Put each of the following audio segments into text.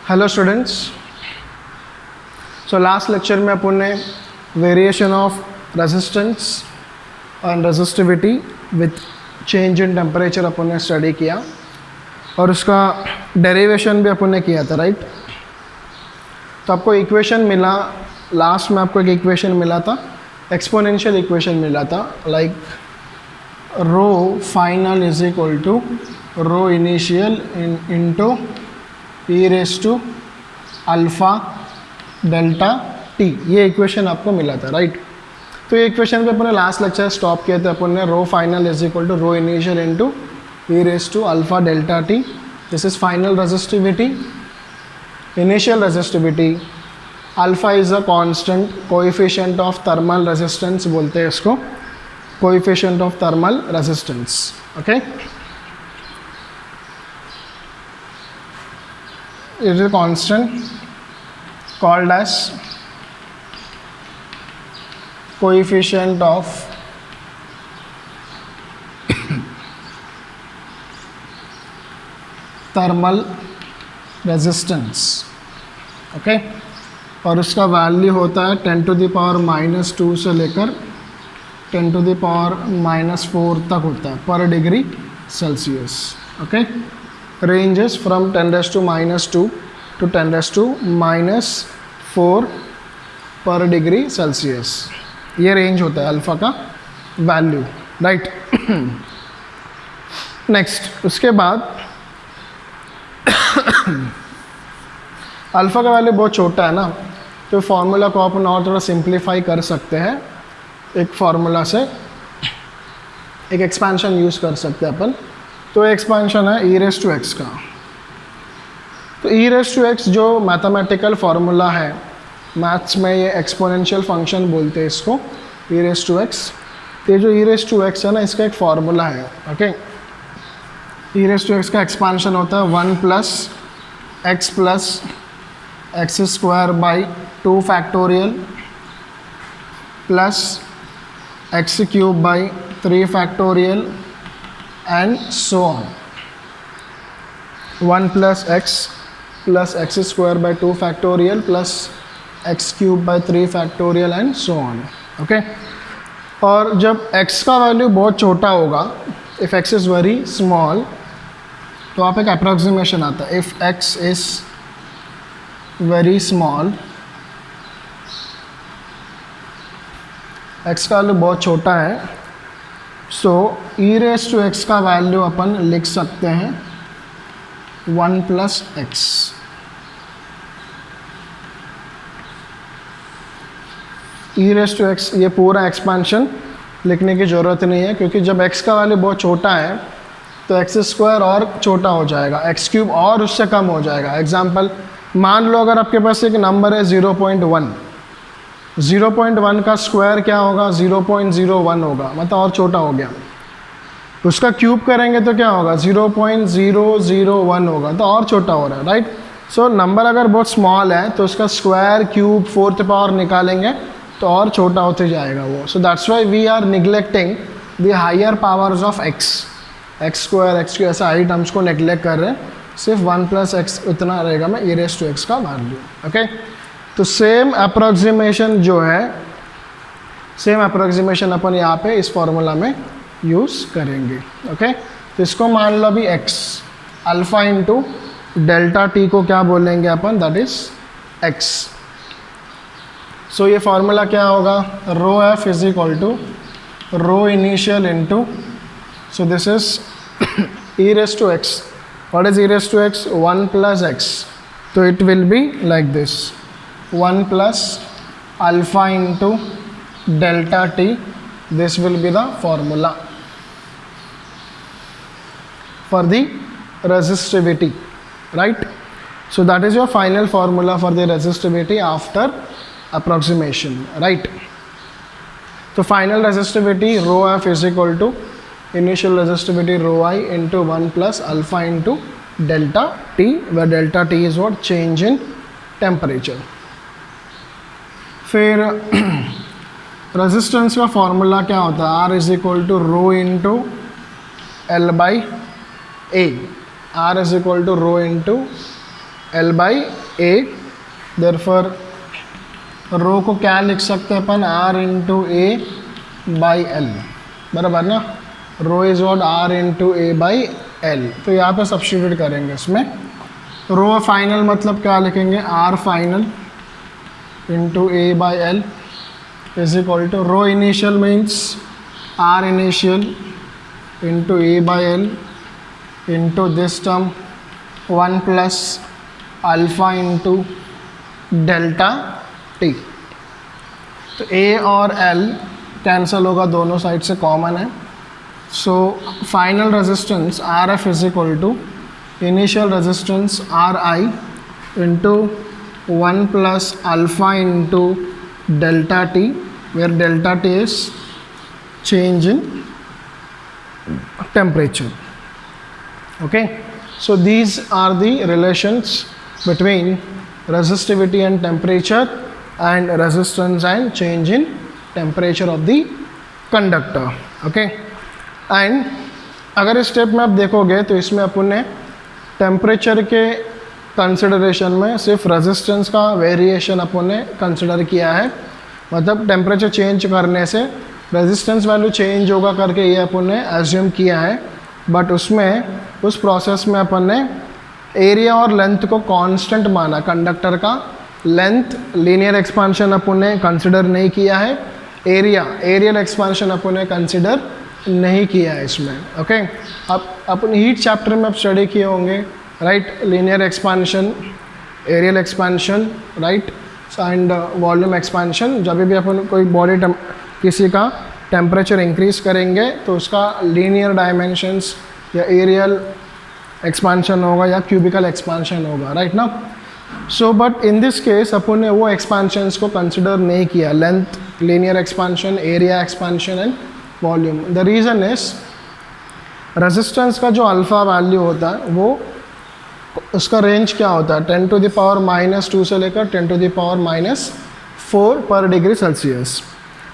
Hello students, so last lecture में अपन ने variation of resistance and resistivity with change in temperature अपन ने स्टडी किया और उसका डेरिवेशन भी अपन ने किया था, राइट। तो आपको इक्वेशन मिला, लास्ट में आपको एक इक्वेशन मिला था, एक्सपोनेंशियल इक्वेशन मिला था, like rho final is equal to rho initial into e raise to alpha delta t, ये इक्वेशन आपको मिला था, राइट। तो ये इक्वेशन पे अपन ने लास्ट लेक्चर स्टॉप किया था। अपन ने rho final is equal to rho initial into e raise to alpha delta T, this is final resistivity, initial resistivity. Alpha is a constant, coefficient of thermal resistance बोलते हैं इसको, coefficient of thermal resistance, okay. It is a constant called as coefficient of thermal resistance, okay। और उसका value होता है 10 to the power -2 से लेकर 10 to the power -4 तक होता है per degree Celsius, okay. ranges from 10 raised to -2 to 10 raised to -4 पर डिग्री सेल्सियस, ये रेंज होता है अल्फ़ा का वैल्यू, राइट। नेक्स्ट, उसके बाद अल्फ़ा का वैल्यू बहुत छोटा है ना, तो फार्मूला को अपन और थोड़ा सिंप्लीफाई कर सकते हैं। एक फार्मूला से एक एक्सपेंशन यूज़ कर सकते हैं अपन। तो एक्सपेंशन है ई रेस टू एक्स का। तो ई रेस टू एक्स जो मैथमेटिकल फार्मूला है, मैथ्स में ये एक्सपोनेंशियल फंक्शन बोलते हैं इसको, ई रेस टू एक्स। ये जो ई रेस टू एक्स है ना, इसका एक फार्मूला है, okay. E raise to x का एक्सपेंशन होता है 1 + x square by 2 factorial plus x cube by 3 factorial and so on। 1 + x square by 2 factorial plus x cube by 3 factorial and so on, okay। और जब x का value बहुत छोटा होगा, if x is very small, तो आप एक approximation आता है, if x is very small, x का वैल्यू बहुत छोटा है, so e raise to x का वैल्यू अपन लिख सकते हैं 1 + x। E raise to x, ये पूरा एक्सपेंशन लिखने की ज़रूरत नहीं है, क्योंकि जब x का वैल्यू बहुत छोटा है तो x स्क्वायर और छोटा हो जाएगा, x क्यूब और उससे कम हो जाएगा। एग्जाम्पल, मान लो अगर आपके पास एक नंबर है 0.1, 0.1 का स्क्वायर क्या होगा, 0.01 होगा, मतलब और छोटा हो गया। उसका क्यूब करेंगे तो क्या होगा, 0.001 होगा, तो और छोटा हो रहा है, राइट। सो नंबर अगर बहुत स्मॉल है तो उसका स्क्वायर, क्यूब, 4th पावर निकालेंगे तो और छोटा होते जाएगा वो। So that's why we are neglecting the higher powers of x square, x cube, ऐसा हाई टर्म्स को नेगलेक्ट कर रहे हैं। सिर्फ 1 + x इतना रहेगा में ई रेस टू एक्स का वैल्यू, ओके। तो सेम अप्रोक्सीमेशन जो है, सेम अप्रोक्सीमेशन अपन यहाँ पे इस फॉर्मूला में यूज़ करेंगे, ओके। तो इसको मान लो अभी x, alpha into delta T को क्या बोलेंगे अपन, दैट इज x। सो ये फार्मूला क्या होगा, rho F is equal to rho initial into, so this is e raise to x. What is e raise to x, 1 + x, तो it will be like this, 1 + alpha into delta T, this will be the formula for the resistivity, right। So that is your final formula for the resistivity after approximation, right। So final resistivity rho f is equal to initial resistivity rho I into 1 + alpha into delta t, where delta t is what, change in temperature। फिर resistance का formula क्या होता है, R is equal to rho into L by A, R is equal to rho into L by A, therefore rho को क्या लिख सकते हैं अपन, R into A by L, बराबर ना। Rho is what R into A by L. तो यहाँ पे सब्स्टिट्यूट करेंगे इसमें। रो फाइनल मतलब क्या लिखेंगे, R final into A by L is equal to rho initial means R initial into A by L into this term 1 plus alpha into delta t। तो A और L कैंसिल होगा, दोनों side से common है। So final resistance RF is equal to initial resistance RI into 1 plus alpha into delta T, where delta T is change in temperature. Okay, so these are the relations between resistivity and temperature and resistance and change in temperature of the conductor. Okay, and अगर इस step में आप देखोगे तो इसमें अपन ने temperature के consideration में सिर्फ रेजिस्टेंस का वेरिएशन अपन ने कंसिडर किया है, मतलब टेम्परेचर चेंज करने से रेजिस्टेंस वैल्यू चेंज होगा करके ये अपन ने एज्यूम किया है। बट उसमें उस प्रोसेस में अपन ने एरिया और लेंथ को कांस्टेंट माना। कंडक्टर का लेंथ लीनियर एक्सपांशन अपन ने कंसिडर नहीं किया है, एरियल एक्सपांशन अपन ने कंसिडर नहीं किया है इसमें। ओके, अब अपन हीट चैप्टर में अब स्टडी किए होंगे, right, linear expansion, areal expansion, right, and volume expansion. जब भी अपन कोई बॉडी किसी का टेम्परेचर इंक्रीज करेंगे तो उसका लीनियर डायमेंशंस या एरियल एक्सपांशन होगा या क्यूबिकल एक्सपांशन होगा, राइट ना। So but in this case अपन ने वो एक्सपांशंस को कंसिडर नहीं किया, length, linear expansion, area expansion and volume. The reason is resistance का जो अल्फा वैल्यू होता है वो उसका रेंज क्या होता है, 10 टू द पावर -2 से लेकर 10 टू द पावर -4 पर डिग्री सेल्सियस।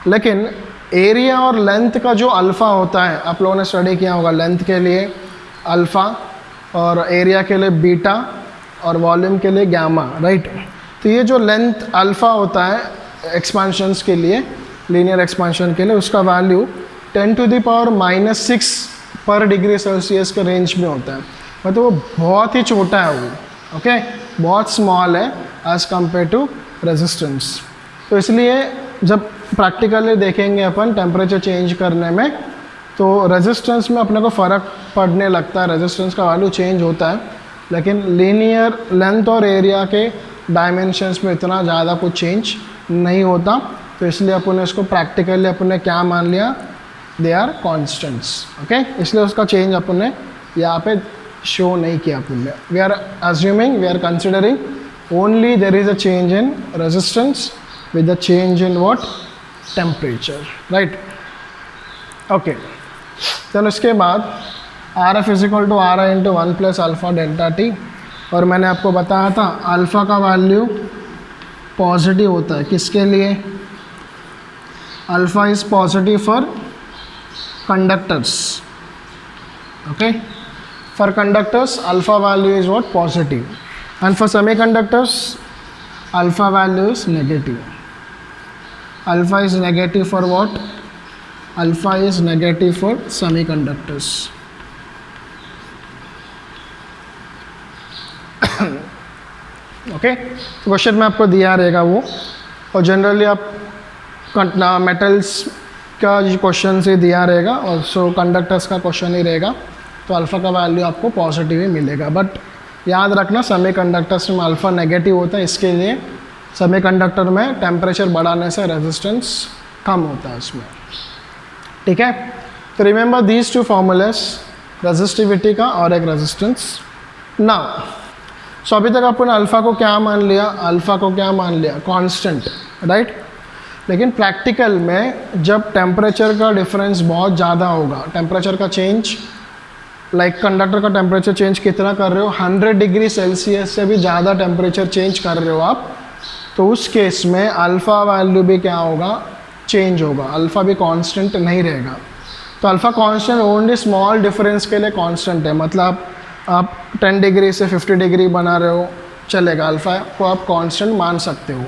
लेकिन एरिया और लेंथ का जो अल्फ़ा होता है, आप लोगों ने स्टडी किया होगा, लेंथ के लिए अल्फ़ा और एरिया के लिए बीटा और वॉल्यूम के लिए गामा, राइट। तो ये जो लेंथ अल्फ़ा होता है एक्सपांशंस के लिए, लीनियर एक्सपांशन के लिए, उसका वैल्यू 10 टू द पावर -6 पर डिग्री सेल्सियस के रेंज में होता है, मतलब वो बहुत ही छोटा है वो, ओके, बहुत स्मॉल है एज़ कम्पेयर टू रेजिस्टेंस। तो इसलिए जब प्रैक्टिकली देखेंगे अपन टेम्परेचर चेंज करने में, तो रेजिस्टेंस में अपने को फ़र्क पड़ने लगता है, रेजिस्टेंस का वैल्यू चेंज होता है, लेकिन लीनियर लेंथ और एरिया के डायमेंशंस में इतना ज़्यादा कुछ चेंज नहीं होता। तो इसलिए अपन ने इसको प्रैक्टिकली अपन ने क्या मान लिया, दे आर कॉन्स्टेंट्स, ओके। इसलिए उसका चेंज अपन ने यहाँ पे शो नहीं किया अपन ने। We are assuming, we are considering only there is a change in resistance with the change in what, temperature, right? Okay, then उसके बाद RF is equal to RI into 1 plus alpha delta t, और मैंने आपको बताया था alpha का value positive होता है, किसके लिए, alpha is positive for conductors, okay, for conductors alpha value is what, positive, and for semiconductors alpha value is negative. Alpha is negative for what? Alpha is negative for semiconductors. Okay, तो question में आपको दिया रहेगा वो, और generally आप metals का जो क्वेश्चन से दिया रहेगा और सो कंडक्टर्स का क्वेश्चन ही रहेगा, तो अल्फ़ा का वैल्यू आपको पॉजिटिव ही मिलेगा। बट याद रखना सेमीकंडक्टर्स में अल्फ़ा नेगेटिव होता है, इसके लिए सेमीकंडक्टर में टेम्परेचर बढ़ाने से रेजिस्टेंस कम होता है उसमें, ठीक है। तो remember these two formulas, resistivity का और एक रेजिस्टेंस। नाउ सो अभी तक अपन अल्फ़ा को क्या मान लिया, अल्फ़ा को क्या मान लिया, कांस्टेंट, राइट। लेकिन प्रैक्टिकल में जब टेम्परेचर का डिफरेंस बहुत ज़्यादा होगा, टेम्परेचर का चेंज, लाइक कंडक्टर का टेम्परेचर चेंज कितना कर रहे हो, 100 डिग्री सेल्सियस से भी ज़्यादा टेम्परेचर चेंज कर रहे हो आप, तो उस केस में अल्फ़ा वैल्यू भी क्या होगा, चेंज होगा, अल्फ़ा भी कांस्टेंट नहीं रहेगा। तो alpha constant only small difference के लिए कांस्टेंट है, मतलब आप 10 डिग्री से 50 डिग्री बना रहे हो, चलेगा, अल्फ़ा को आप कांस्टेंट मान सकते हो।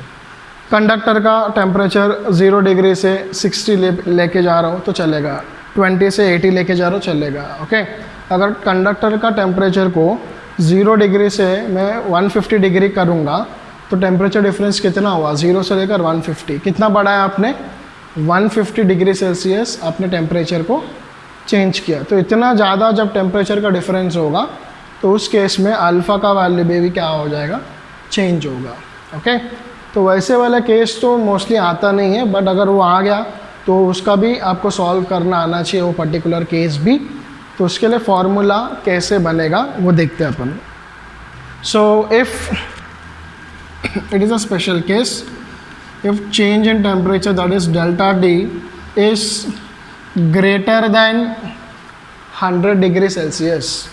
कंडक्टर का टेम्परेचर 0 डिग्री से 60 लेके जा रहा हो तो चलेगा, 20 से 80 लेके जा रहा हो चलेगा। ओके, अगर कंडक्टर का टेम्परेचर को 0 डिग्री से मैं 150 डिग्री करूँगा तो टेम्परेचर डिफरेंस कितना हुआ, 0 से लेकर 150, कितना बढ़ाया आपने, 150 डिग्री सेल्सियस आपने टेम्परेचर को चेंज किया। तो इतना ज़्यादा जब टेम्परेचर का डिफरेंस होगा तो उस केस में अल्फ़ा का वैल्यू भी क्या हो जाएगा, चेंज होगा। ओके, तो वैसे वाला केस तो मोस्टली आता नहीं है, बट अगर वो आ गया तो उसका भी आपको सॉल्व करना आना चाहिए, वो पर्टिकुलर केस भी। तो उसके लिए फॉर्मूला कैसे बनेगा वो देखते हैं अपन। So if it is a special case, if change in temperature, that is delta T, is greater than 100 degree Celsius,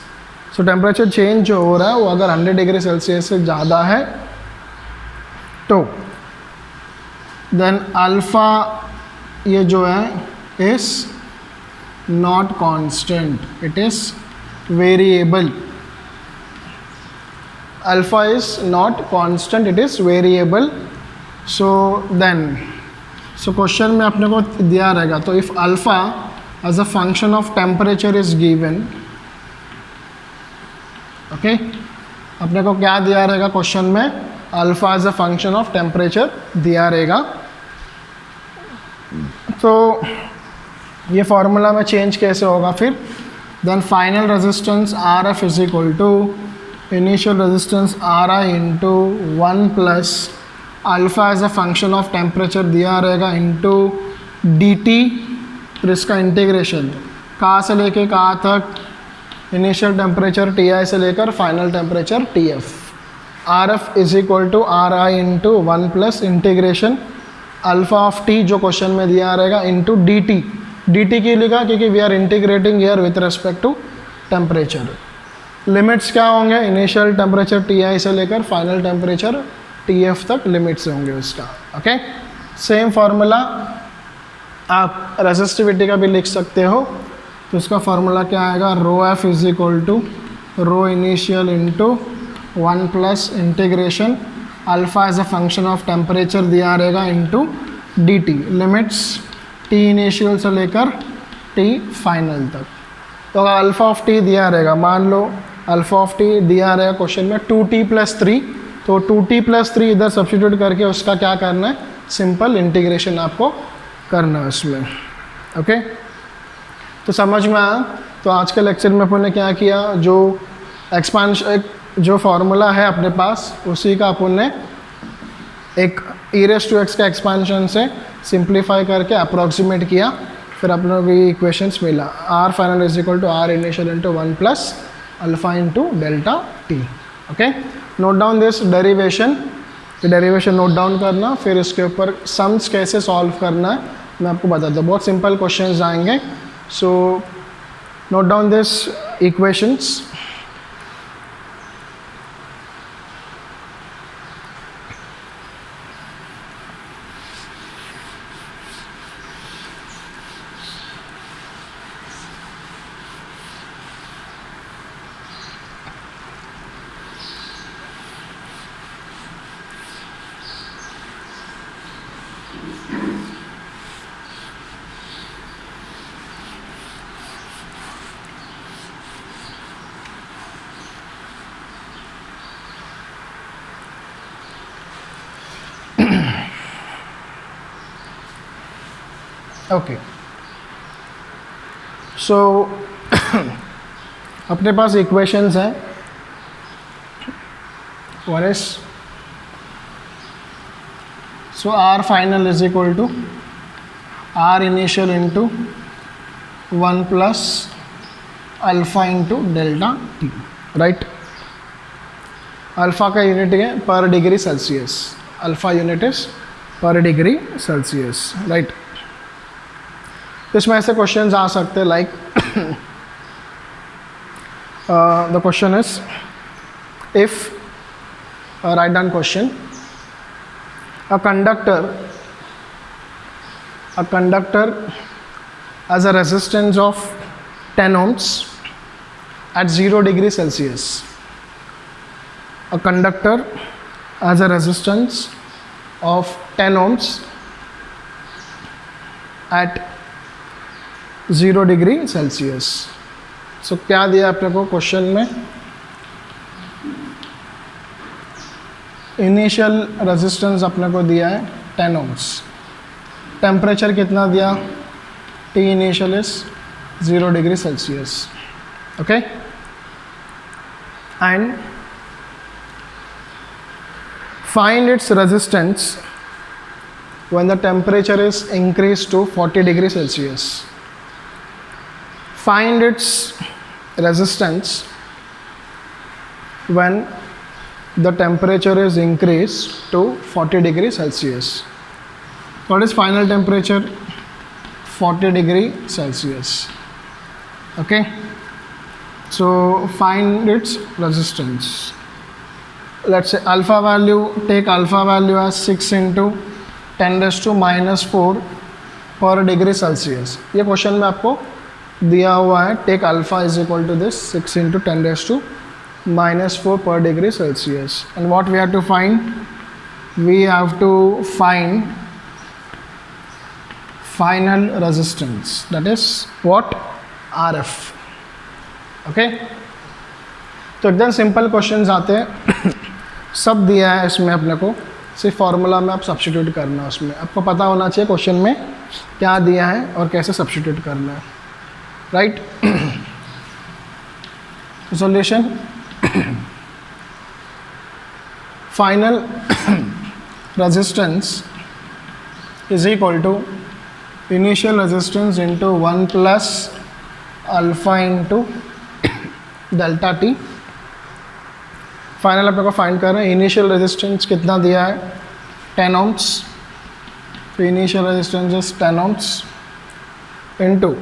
so temperature change जो हो रहा है वो अगर 100 डिग्री सेल्सियस से ज़्यादा है तो देन अल्फ़ा ये जो है is not constant, it is variable. Alpha is not constant, it is variable. So question में अपने को दिया रहेगा, तो if alpha as a function of temperature is given, okay, अपने को क्या दिया रहेगा क्वेश्चन में, alpha as a function of temperature दिया रहेगा। तो ये फार्मूला में चेंज कैसे होगा फिर, then final resistance R F is equal to initial resistance R I into 1 plus alpha as a function of temperature दिया रहेगा इंटू डी टी, फिर इसका इंटीग्रेशन कहाँ से लेके कहाँ तक, इनिशियल टेम्परेचर टी आई से लेकर final temperature T F. R F is equal to R I into 1 plus integration alpha of T जो क्वेश्चन में दिया रहेगा into D T. D T की लिखा क्योंकि we are integrating here with respect to temperature. Limits क्या होंगे, initial temperature T I से लेकर फाइनल टेम्परेचर टी एफ तक लिमिट्स होंगे उसका। ओके, सेम फार्मूला आप रेसिस्टिविटी का भी लिख सकते हो, तो उसका फार्मूला क्या आएगा, rho F is equal to rho initial into 1 plus integration alpha as a function of temperature दिया रहेगा into D T, limits T initial से लेकर टी फाइनल तक। तो अगर अल्फ़ा ऑफ टी दिया रहेगा, मान लो अल्फ़ा ऑफ टी दिया रहेगा क्वेश्चन में 2t + 3, तो 2t + 3 इधर सब्स्टिट्यूट करके उसका क्या करना है, सिंपल इंटीग्रेशन आपको करना है उसमें। ओके, तो समझ में आया। तो आज के लेक्चर में अपन ने क्या किया, जो एक्सपांशन जो फार्मूला है अपने पास उसी का अपन ने एक e⁻x का एक्सपांशन से सिंप्लीफाई करके अप्रॉक्सीमेट किया, फिर अपने को इक्वेशंस मिला, R final is equal to R initial into 1 plus alpha into delta T. Okay, note down this derivation, derivation note down करना, फिर इसके ऊपर सम्स कैसे सॉल्व करना है मैं आपको बताता हूँ, बहुत सिंपल क्वेश्चंस आएंगे। So note down this equations. Okay, so अपने पास इक्वेशंस हैं, one is so R final is equal to R initial into 1 plus alpha into delta T, right. Alpha का यूनिट है per degree Celsius, alpha unit is per degree Celsius, right. इसमें ऐसे questions आ सकते हैं like the question is if write down question, a conductor has a resistance of 10 ohms at 0 degree Celsius. a conductor has a resistance of 10 ohms at 0 degree Celsius. सो क्या दिया अपने को question में, इनिशियल रेजिस्टेंस अपने को दिया है 10 ohms, temperature कितना दिया, T initial is 0 degree Celsius, okay, and find its resistance when the temperature is increased to 40 degree Celsius. Find its resistance when the temperature is increased to 40 degree Celsius. What is final temperature? 40 degree Celsius. Okay. So find its resistance. Let's say alpha value, take alpha value as 6 into 10 raised to minus 4 per degree Celsius. ये question में आपको दिया हुआ है, take alpha is equal to this 6 into 10 raised to minus 4 per degree Celsius. And what we have to find? We have to find final resistance, that is what? RF. Okay? तो एकदम simple questions आते हैं, सब दिया है इसमें अपने को, सिर्फ फार्मूला में आप सब्स्टिट्यूट करना है, उसमें आपको पता होना चाहिए क्वेश्चन में क्या दिया है और कैसे सब्स्टिट्यूट करना है, right. Solution, final resistance is equal to initial resistance into 1 plus alpha into delta T. Final अपने को फाइंड कर रहे हैं, इनिशियल रेजिस्टेंस कितना दिया है 10 ohms, तो initial resistance is 10 ohms into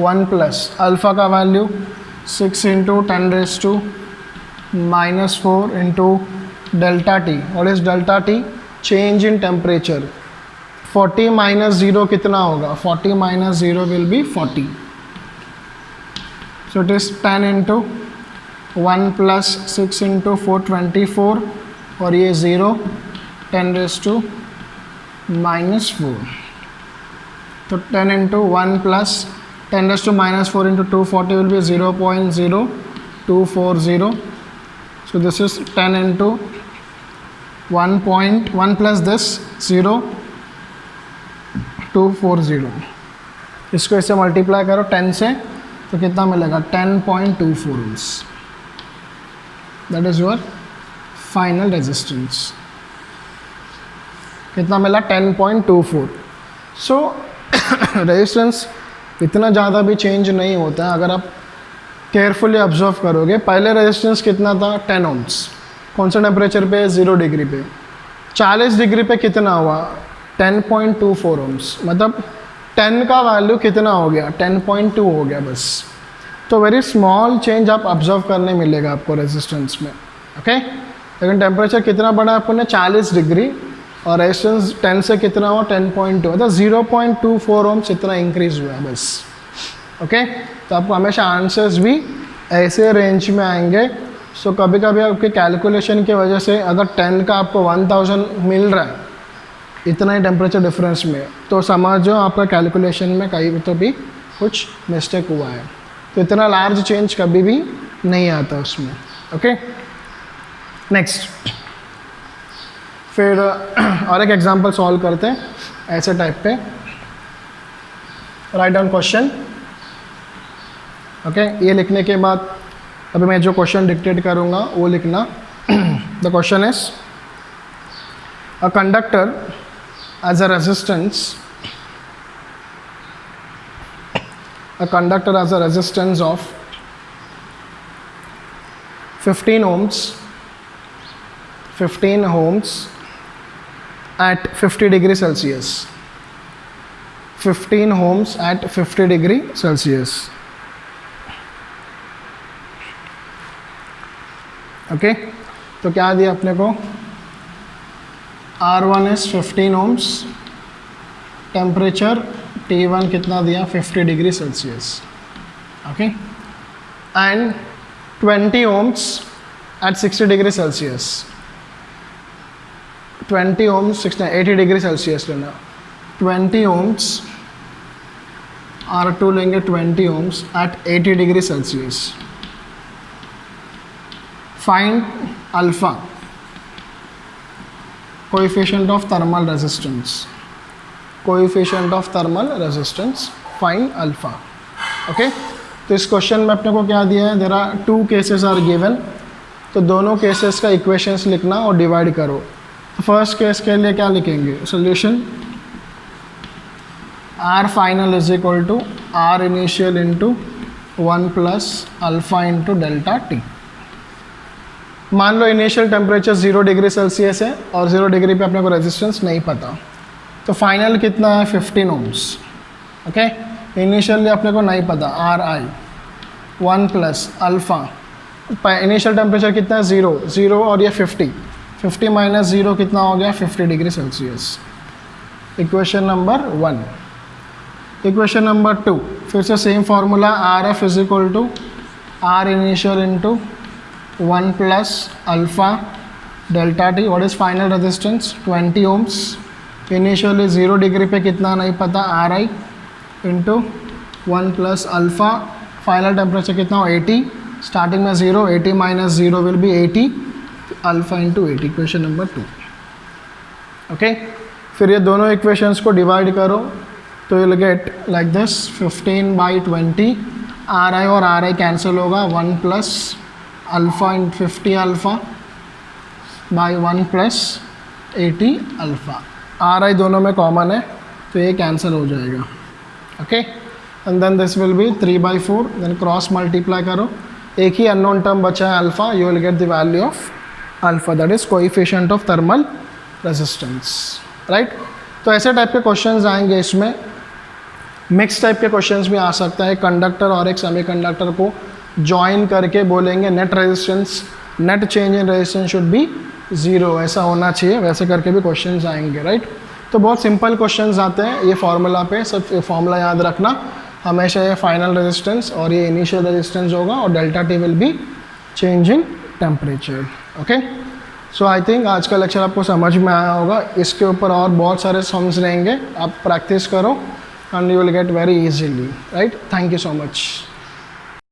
1 plus alpha का value 6 into 10 raise to minus 4 into delta T. What is delta T? Change in temperature. 40 minus 0 कितना होगा? 40 minus 0 will be 40, so it is 10 into 1 plus 6 into 4 24, और ये 0 10 raise to minus 4, तो 10 into 1 plus 10 raise to minus 4 into 240 will be 0.0240, so this is 10 into 1.1 plus this 0.240, इसको इससे multiply करो 10 से, तो कितना मिलेगा 10.24 ohms। That is your final resistance। कितना मिला? 10.24। सो रेजिस्टेंस इतना ज़्यादा भी चेंज नहीं होता है अगर आप केयरफुली ऑब्जर्व करोगे। पहले रेजिस्टेंस कितना था? 10 ohms। कौन सा टेम्परेचर पे? 0 डिग्री पे। 40 डिग्री पे कितना हुआ? 10.24 ohms, मतलब 10 का वैल्यू कितना हो गया? 10.2 हो गया बस। तो वेरी स्मॉल चेंज आप ऑब्जर्व करने मिलेगा आपको रेजिस्टेंस में, ओके। लेकिन टेम्परेचर कितना बढ़ा आपको ने? 40 डिग्री, और रेजिस्टेंस 10 से कितना हुआ? 10.2, मतलब 0.24 ohms इतना इंक्रीज हुआ बस, ओके। तो आपको हमेशा आंसर्स भी ऐसे रेंज में आएंगे। सो कभी कभी आपके कैलकुलेशन की वजह से अगर 10 का आपको 1000 मिल रहा है इतना ही टेम्परेचर डिफरेंस में, तो समझो आपका कैलकुलेशन में कहीं तो भी कुछ मिस्टेक हुआ है। तो इतना लार्ज चेंज कभी भी नहीं आता उसमें, ओके। नेक्स्ट, फिर और एक एग्जांपल सॉल्व करते हैं ऐसे टाइप पे। Right down question, okay. ये लिखने के बाद अभी मैं जो क्वेश्चन डिक्टेट करूँगा वो लिखना। The question is a conductor as a resistance, a conductor has a resistance of 15 ohms at 50 degree Celsius. 15 ohms at 50 degree Celsius. Okay, तो क्या दिया अपने को? R1 is 15 ohms, temperature T1 कितना दिया? 50 degree Celsius, okay. And 20 ohms at 60 degree Celsius. 20 ohms 80 degree Celsius लेना. 20 ohms R2 लेंगे 20 ohms at 80 degree Celsius. Find alpha, coefficient of thermal resistance. Coefficient of thermal resistance. Find alpha. Okay. तो इस question में अपने को क्या दिया है, there are 2 cases are given, तो दोनों केसेस का इक्वेशंस लिखना और डिवाइड करो. तो फर्स्ट केस के लिए क्या लिखेंगे, solution R final is equal to R initial into 1 plus alpha into delta T. मान लो इनिशियल टेम्परेचर 0 डिग्री सेल्सियस है और 0 डिग्री पे अपने को रेजिस्टेंस नहीं पता, तो फाइनल कितना है 15 ohms. ओके, इनिशियली अपने को नहीं पता आर आई 1 प्लस अल्फ़ा, इनिशियल टेम्परेचर कितना है 0 और ये 50 माइनस 0 कितना हो गया 50 degree Celsius. Equation number 1. Equation number 2, फिर से same formula R F is equal to R initial into 1 plus alpha delta T. What is final resistance 20 ohms. Initially 0 degree पे कितना नहीं पता R I into 1 plus alpha, final temperature कितना हो 80, starting में 0, 80 minus 0 will be 80, alpha into 80. Equation number 2. Okay, फिर ये दोनों इक्वेशंस को डिवाइड करो तो you'll get like this 15 by 20, R I और आर आई कैंसिल होगा, 1 plus alpha in 50 alpha by 1 plus 80 alpha. R I दोनों में कॉमन है तो ये कैंसिल हो जाएगा. Okay, and then this will be 3/4, then cross multiply करो, एक ही अननोन टर्म बचा है alpha, you will get the value of alpha, that is coefficient of thermal resistance. Right, तो ऐसे टाइप के क्वेश्चंस आएंगे. इसमें मिक्स टाइप के क्वेश्चंस भी आ सकता है. कंडक्टर और एक सेमीकंडक्टर को ज्वाइन करके बोलेंगे net resistance, net change in resistance should be 0, ऐसा होना चाहिए, वैसे करके भी क्वेश्चंस आएंगे. राइट, तो बहुत सिंपल क्वेश्चंस आते हैं ये फार्मूला पे. सब फार्मूला याद रखना हमेशा, ये फाइनल रेजिस्टेंस और ये इनिशियल रेजिस्टेंस होगा और delta T will be change in temperature. Okay, so I think आज का लेक्चर आपको समझ में आया होगा. इसके ऊपर और बहुत सारे सम्स रहेंगे, आप प्रैक्टिस करो and you will get very easily. Right, thank you so much.